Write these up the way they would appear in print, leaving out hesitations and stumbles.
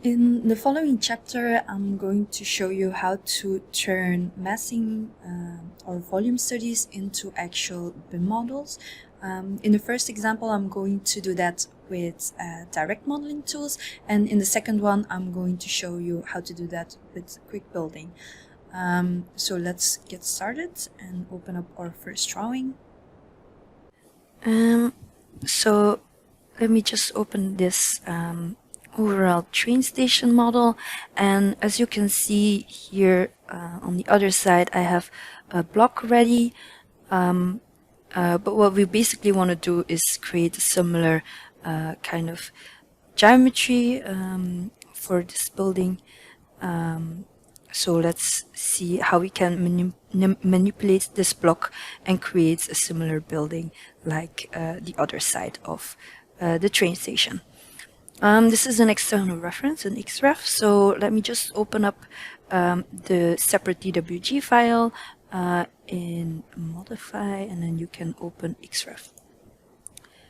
In the following chapter, I'm going to show you how to turn massing or volume studies into actual BIM models. In the first example, I'm going to do that with direct modeling tools, and in the second one, I'm going to show you how to do that with QuickBuilding. So let's get started and open up our first drawing. So let me just open this overall train station model, and as you can see here on the other side, I have a block ready, but what we basically want to do is create a similar kind of geometry for this building. So let's see how we can manipulate this block and create a similar building like the other side of the train station. This is an external reference, an XREF, so let me just open up the separate DWG file in Modify, and then you can open XREF.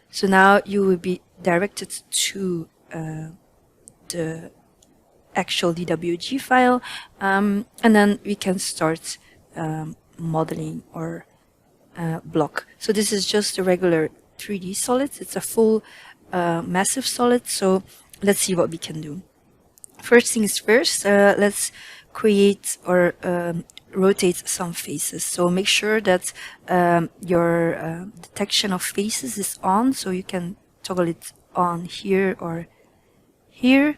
So now you will be directed to the actual DWG file, and then we can start modeling our block. So this is just a regular 3D solid. It's a full massive solid, so let's see what we can do. First things first, let's create or rotate some faces. So make sure that your detection of faces is on, so you can toggle it on here or here.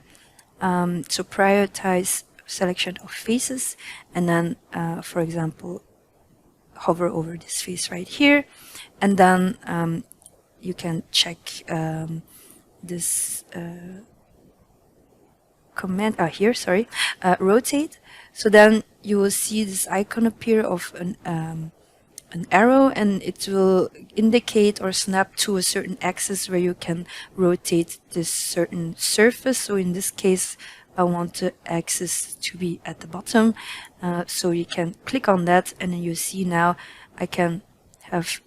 So prioritize selection of faces, and then for example hover over this face right here, and then you can check this command here, sorry, rotate. So then you will see this icon appear of an arrow, and it will indicate or snap to a certain axis where you can rotate this certain surface. So in this case, I want the axis to be at the bottom, so you can click on that, and then you see now I can have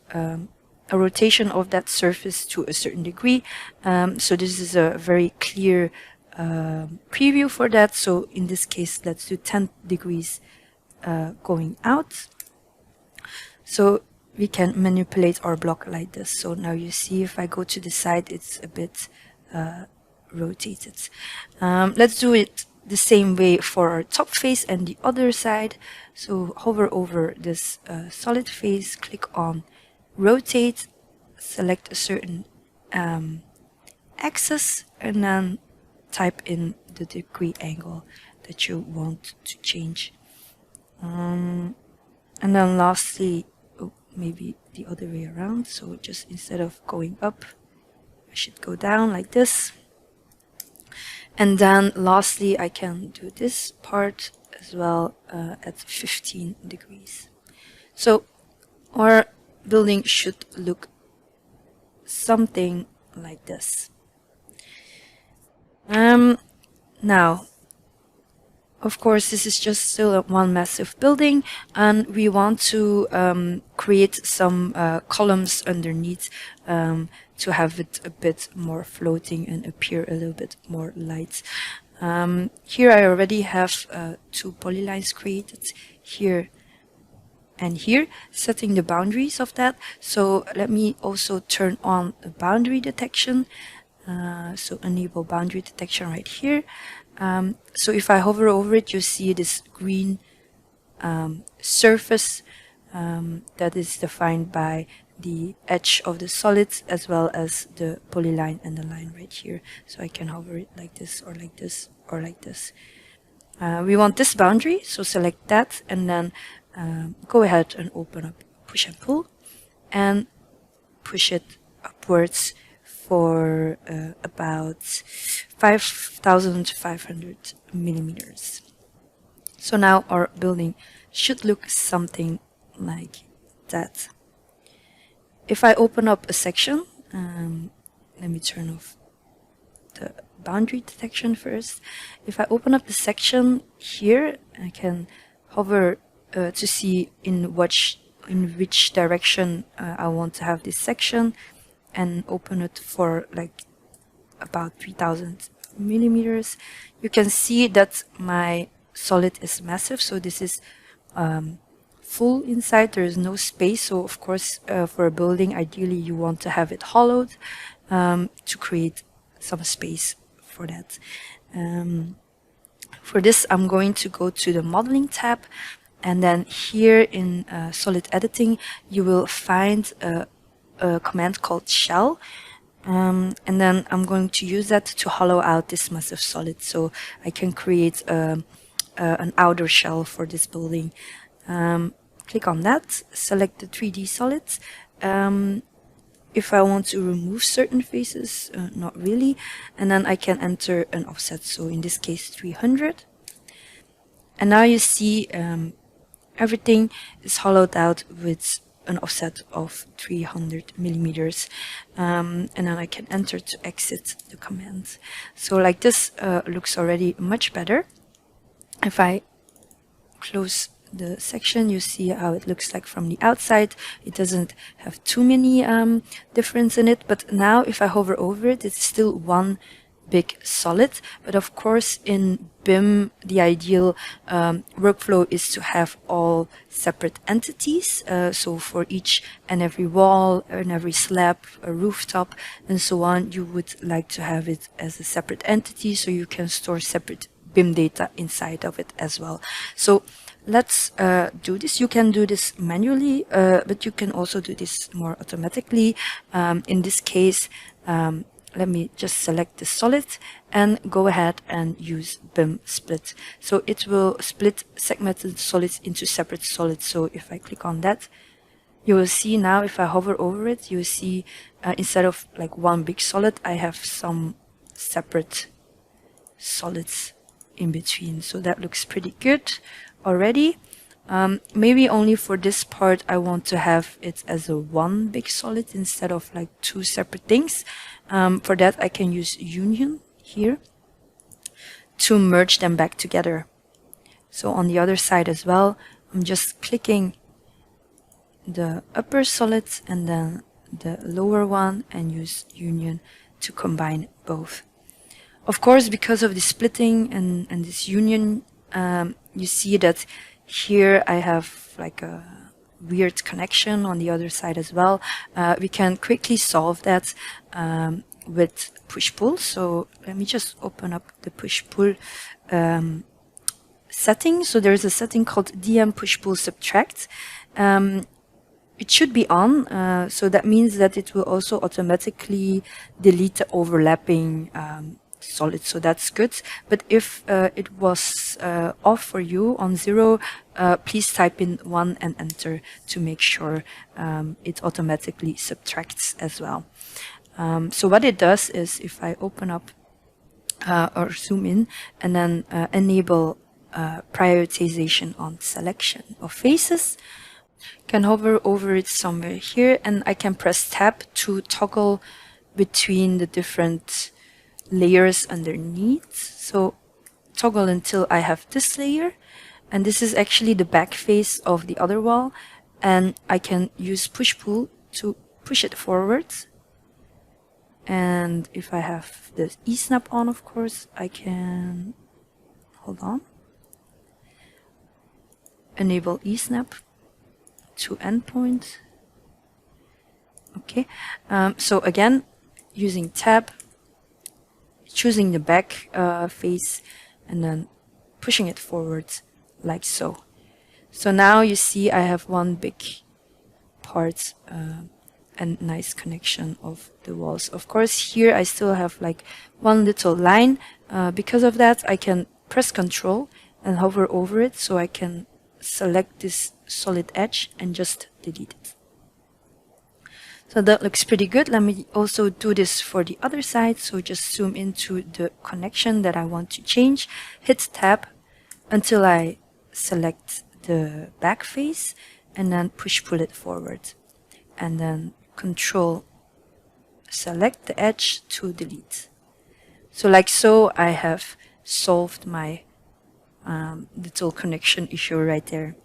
a rotation of that surface to a certain degree. So this is a very clear preview for that. So in this case, let's do 10 degrees going out. So we can manipulate our block like this. So now you see if I go to the side, it's a bit rotated. Let's do it the same way for our top face and the other side. So hover over this solid face, click on rotate, select a certain axis, and then type in the degree angle that you want to change. And then lastly, maybe the other way around, so just instead of going up, I should go down like this. And then lastly, I can do this part as well at 15 degrees. So our building should look something like this. Now, of course, this is just still one massive building, and we want to create some columns underneath to have it a bit more floating and appear a little bit more light. Here I already have 2 polylines created, here and here, setting the boundaries of that. So let me also turn on the boundary detection. So enable boundary detection right here. So if I hover over it, you see this green surface that is defined by the edge of the solid as well as the polyline and the line right here. So I can hover it like this or like this or like this. We want this boundary, so select that, and then go ahead and open up push and pull and push it upwards for about 5,500 millimeters. So now our building should look something like that. If I open up a section, let me turn off the boundary detection first. If I open up the section here, I can hover to see in which direction I want to have this section, and open it for like about 3,000 millimeters. You can see that my solid is massive, so this is full inside, there is no space. So of course for a building, ideally you want to have it hollowed to create some space for that. For this, I'm going to go to the modeling tab, and then here in solid editing you will find a command called shell, and then I'm going to use that to hollow out this massive solid, so I can create an outer shell for this building. Click on that, select the 3D solids. If I want to remove certain faces, not really, and then I can enter an offset, so in this case 300. And now you see everything is hollowed out with an offset of 300 millimeters, and then I can enter to exit the command. So like this looks already much better. If I close the section, you see how it looks like from the outside. It doesn't have too many difference in it, but now if I hover over it, it's still one big solid. But of course in BIM the ideal workflow is to have all separate entities, so for each and every wall and every slab, a rooftop and so on, you would like to have it as a separate entity, so you can store separate BIM data inside of it as well. So let's do this. You can do this manually, but you can also do this more automatically. In this case, let me just select the solid and go ahead and use BIM split. So it will split segmented solids into separate solids. So if I click on that, you will see now if I hover over it, you will see instead of like one big solid, I have some separate solids in between. So that looks pretty good already. Maybe only for this part I want to have it as a one big solid instead of like two separate things. For that I can use union here to merge them back together. So on the other side as well, I'm just clicking the upper solid and then the lower one and use union to combine both. Of course, because of the splitting and this union, you see that here I have like a weird connection on the other side as well. We can quickly solve that with push-pull. So let me just open up the push-pull setting. So there's a setting called DM push-pull subtract. It should be on, so that means that it will also automatically delete the overlapping solid, so that's good. But if it was off for you on 0, please type in 1 and enter to make sure it automatically subtracts as well. So what it does is if I open up or zoom in and then enable prioritization on selection of faces, can hover over it somewhere here and I can press tab to toggle between the different layers underneath. So toggle until I have this layer, and this is actually the back face of the other wall, and I can use push-pull to push it forward. And if I have the E-snap on, of course, I can, hold on, enable E-snap to endpoint. Okay, so again, using tab, choosing the back face and then pushing it forward like so. So now you see I have one big part and nice connection of the walls. Of course here I still have like one little line. Because of that I can press Ctrl and hover over it, so I can select this solid edge and just delete it. So that looks pretty good. Let me also do this for the other side. So just zoom into the connection that I want to change, hit tab until I select the back face and then push-pull it forward, and then Control select the edge to delete. So like so I have solved my little connection issue right there.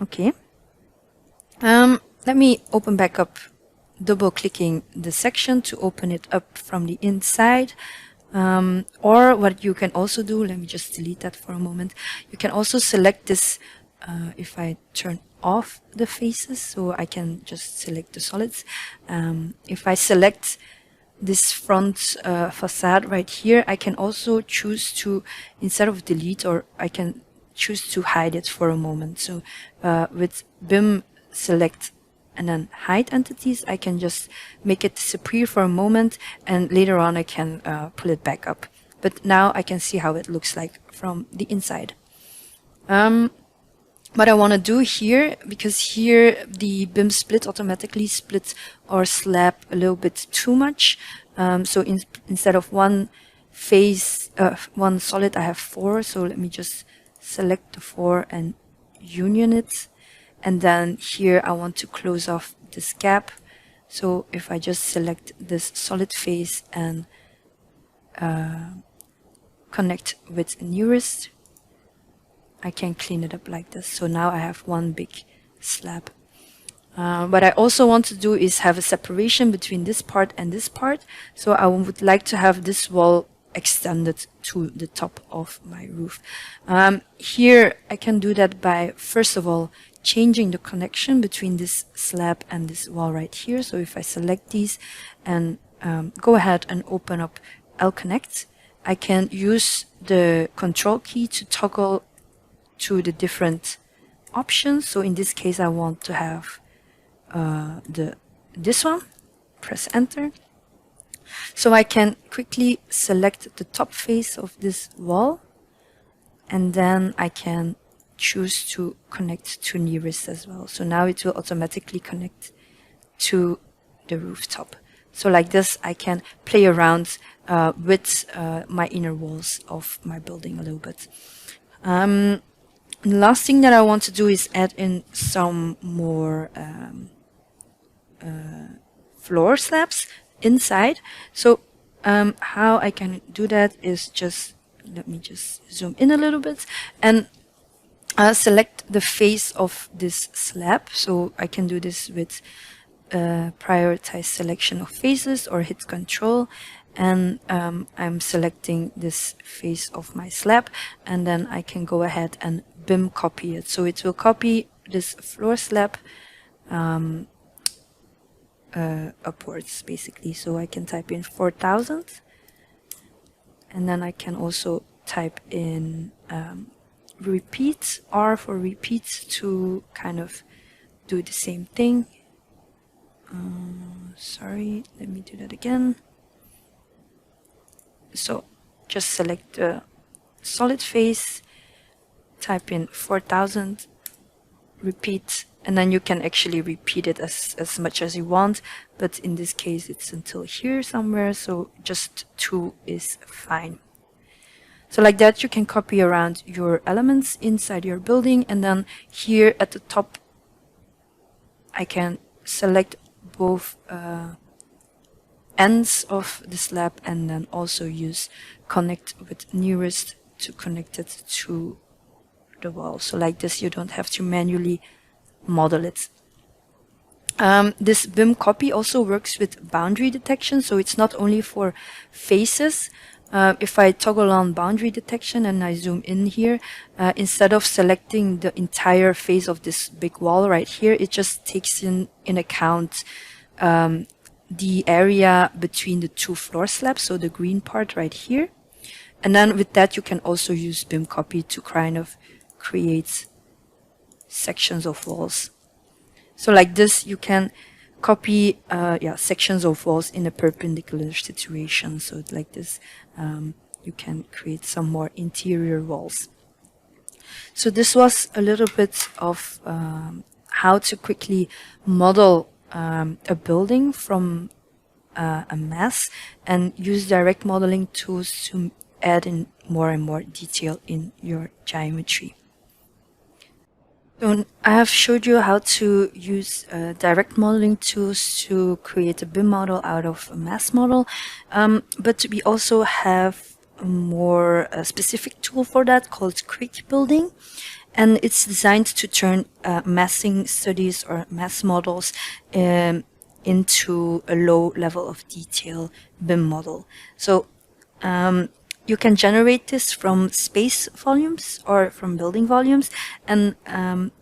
Okay. Let me open back up double clicking the section to open it up from the inside. Or what you can also do, let me just delete that for a moment. You can also select this, if I turn off the faces, so I can just select the solids. If I select this front facade right here, I can also choose to, instead of delete, or I can choose to hide it for a moment. So with BIM select and then hide entities, I can just make it disappear for a moment, and later on I can pull it back up. But now I can see how it looks like from the inside. What I want to do here, because here the BIM split automatically splits our slab a little bit too much. So instead of one face, one solid, I have 4. So let me just select the 4 and union it. And then here I want to close off this gap. So if I just select this solid face and connect with nearest, I can clean it up like this. So now I have one big slab. What I also want to do is have a separation between this part and this part. So I would like to have this wall extended to the top of my roof. Here I can do that by, first of all, changing the connection between this slab and this wall right here. So if I select these and go ahead and open up L-Connect, I can use the control key to toggle to the different options. So in this case, I want to have this one. Press enter. So I can quickly select the top face of this wall, and then I can choose to connect to nearest as well. So now it will automatically connect to the rooftop. So like this, I can play around with my inner walls of my building a little bit. The last thing that I want to do is add in some more floor slabs inside. So how I can do that is just, let me just zoom in a little bit and select the face of this slab. So I can do this with prioritize selection of faces or hit control, and I'm selecting this face of my slab, and then I can go ahead and BIM copy it. So it will copy this floor slab upwards basically. So I can type in 4000, and then I can also type in repeat, R for repeat, to kind of do the same thing. Sorry, let me do that again. So just select the solid face, type in 4000, repeat, and then you can actually repeat it as much as you want, but in this case it's until here somewhere, so just 2 is fine. So like that you can copy around your elements inside your building, and then here at the top I can select both ends of the slab, and then also use connect with nearest to connect it to the wall. So like this you don't have to manually model it. This BIM copy also works with boundary detection, so it's not only for faces. If I toggle on boundary detection and I zoom in here, instead of selecting the entire face of this big wall right here, it just takes in account the area between the 2 floor slabs, so the green part right here. And then with that you can also use BIM copy to kind of create sections of walls. So like this you can copy sections of walls in a perpendicular situation. So like this you can create some more interior walls. So this was a little bit of how to quickly model a building from a mass and use direct modeling tools to add in more and more detail in your geometry. So I have showed you how to use direct modeling tools to create a BIM model out of a mass model, but we also have a more specific tool for that called QuickBuilding, and it's designed to turn massing studies or mass models into a low level of detail BIM model. So you can generate this from space volumes or from building volumes, and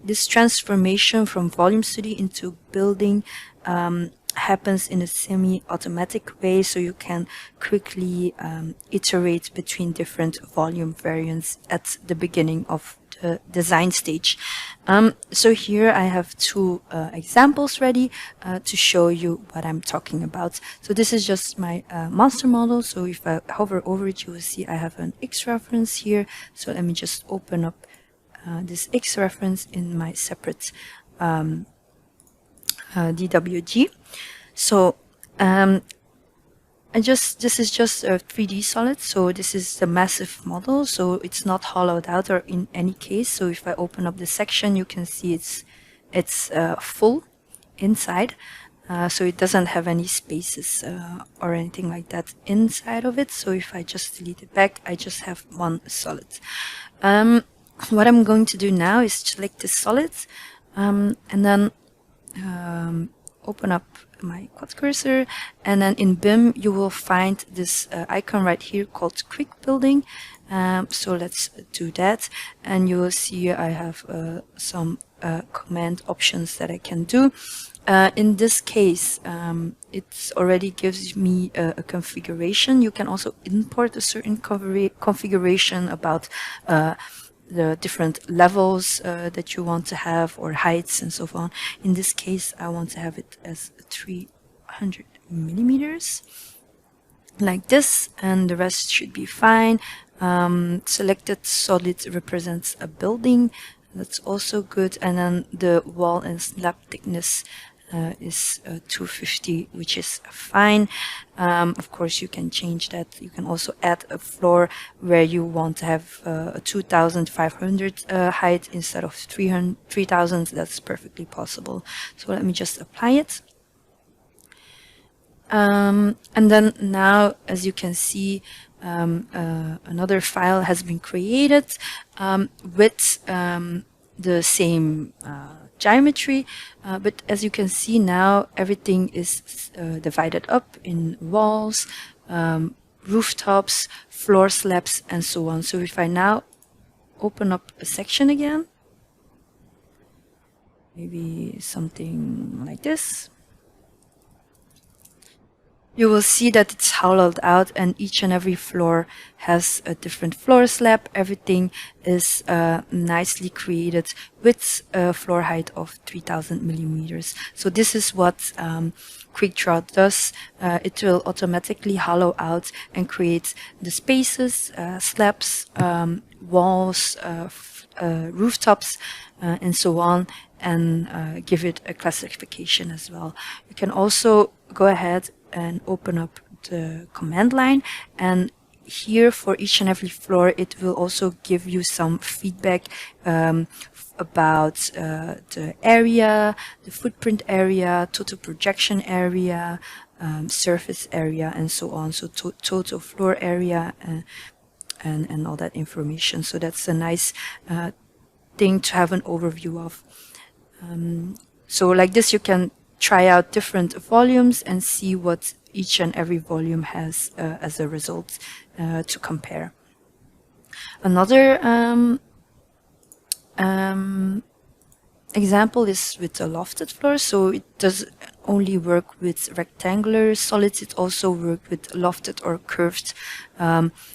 this transformation from volume study into building happens in a semi-automatic way, so you can quickly iterate between different volume variants at the beginning of the design stage. So here I have two examples ready to show you what I'm talking about. So this is just my master model. So if I hover over it, you will see I have an X reference here. So let me just open up this X reference in my separate DWG. So this is just a 3D solid, so this is the massive model, so it's not hollowed out or in any case. So if I open up the section, you can see it's full inside, so it doesn't have any spaces or anything like that inside of it. So if I just delete it back, I just have one solid. What I'm going to do now is select the solid and then open up my quad cursor, and then in BIM you will find this icon right here called Quick Building. So let's do that, and you will see I have some command options that I can do. In this case, it already gives me a configuration. You can also import a certain configuration about the different levels that you want to have, or heights and so on. In this case, I want to have it as 300 millimeters, like this, and the rest should be fine. Selected solid represents a building. That's also good. And then the wall and slab thickness is 250, which is fine. Of course, you can change that. You can also add a floor where you want to have a 2,500 height instead of 3,000. That's perfectly possible. So let me just apply it. And then now, as you can see, another file has been created with the same geometry, but as you can see now, everything is divided up in walls, rooftops, floor slabs, and so on. So if I now open up a section again, maybe something like this, you will see that it's hollowed out, and each and every floor has a different floor slab. Everything is nicely created with a floor height of 3,000 millimeters. So this is what QuickDraw does. It will automatically hollow out and create the spaces, slabs, walls, rooftops, and so on, and give it a classification as well. You can also go ahead and open up the command line, and here for each and every floor it will also give you some feedback about the area, the footprint area, total projection area, surface area, and so on. So total floor area and all that information. So that's a nice thing to have an overview of. So like this, you can try out different volumes and see what each and every volume has as a result to compare. Another example is with a lofted floor. So it does only work with rectangular solids. It also works with lofted or curved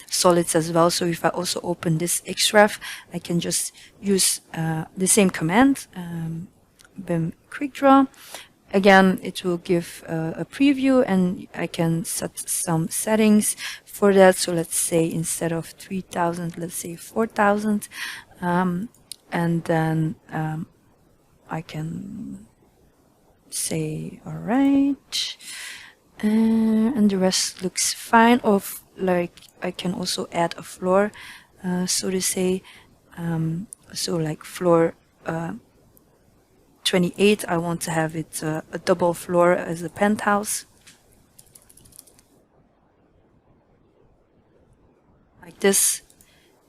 solids as well. So if I also open this XREF, I can just use the same command, BIMQuickDraw. Again, it will give a preview, and I can set some settings for that. So let's say instead of 3,000, let's say 4,000. And then I can say, all right. And the rest looks fine. Of like, I can also add a floor, so to say. So like floor 28, I want to have it a double floor as a penthouse, like this,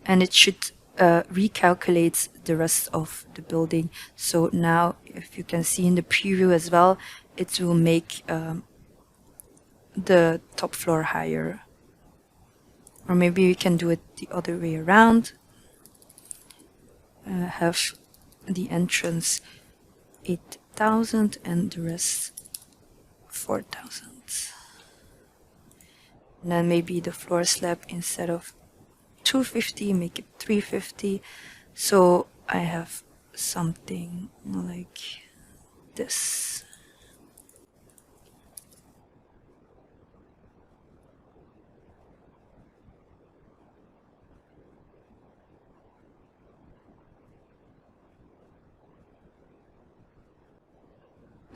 and it should recalculate the rest of the building. So now, if you can see in the preview as well, it will make the top floor higher. Or maybe we can do it the other way around. Have the entrance 8,000 and the rest 4,000. And then maybe the floor slab, instead of 250, make it 350. So I have something like this.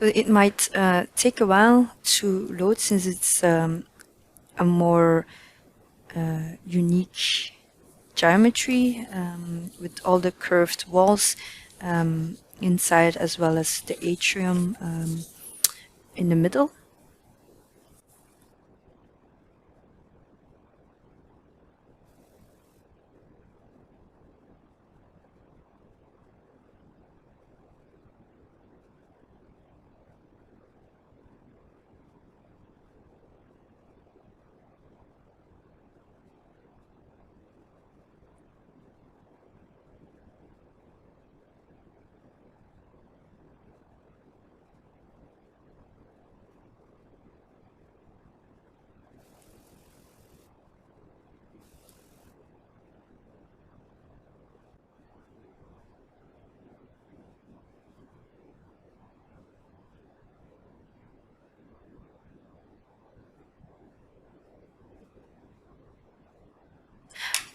It might take a while to load, since it's a more unique geometry with all the curved walls inside, as well as the atrium in the middle.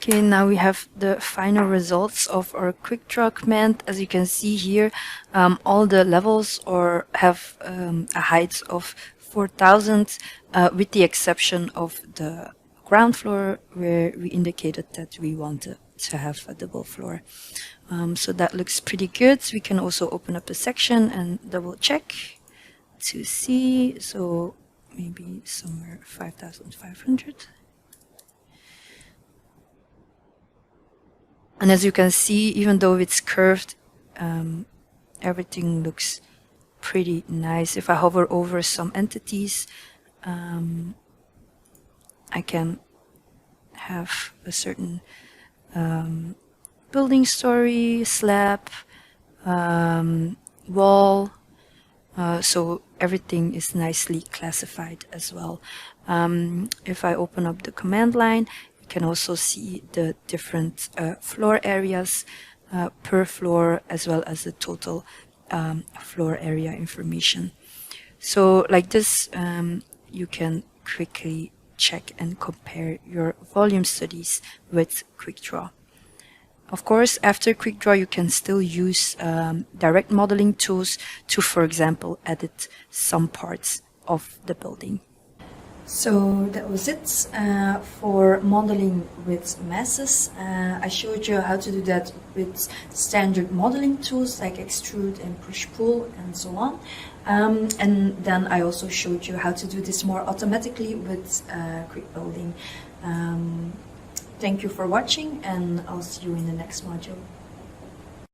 Okay, now we have the final results of our quick draw command. As you can see here, all the levels have a height of 4,000, with the exception of the ground floor, where we indicated that we wanted to have a double floor. So that looks pretty good. We can also open up a section and double check to see. So maybe somewhere 5,500. And as you can see, even though it's curved, everything looks pretty nice. If I hover over some entities, I can have a certain building story, slab, wall, so everything is nicely classified as well. If I open up the command line, can also see the different floor areas per floor, as well as the total floor area information. So like this, you can quickly check and compare your volume studies with QuickDraw. Of course, after QuickDraw, you can still use direct modeling tools to, for example, edit some parts of the building. So that was it for modeling with masses. I showed you how to do that with standard modeling tools like extrude and push-pull and so on. And then I also showed you how to do this more automatically with QuickBuilding. Thank you for watching, and I'll see you in the next module.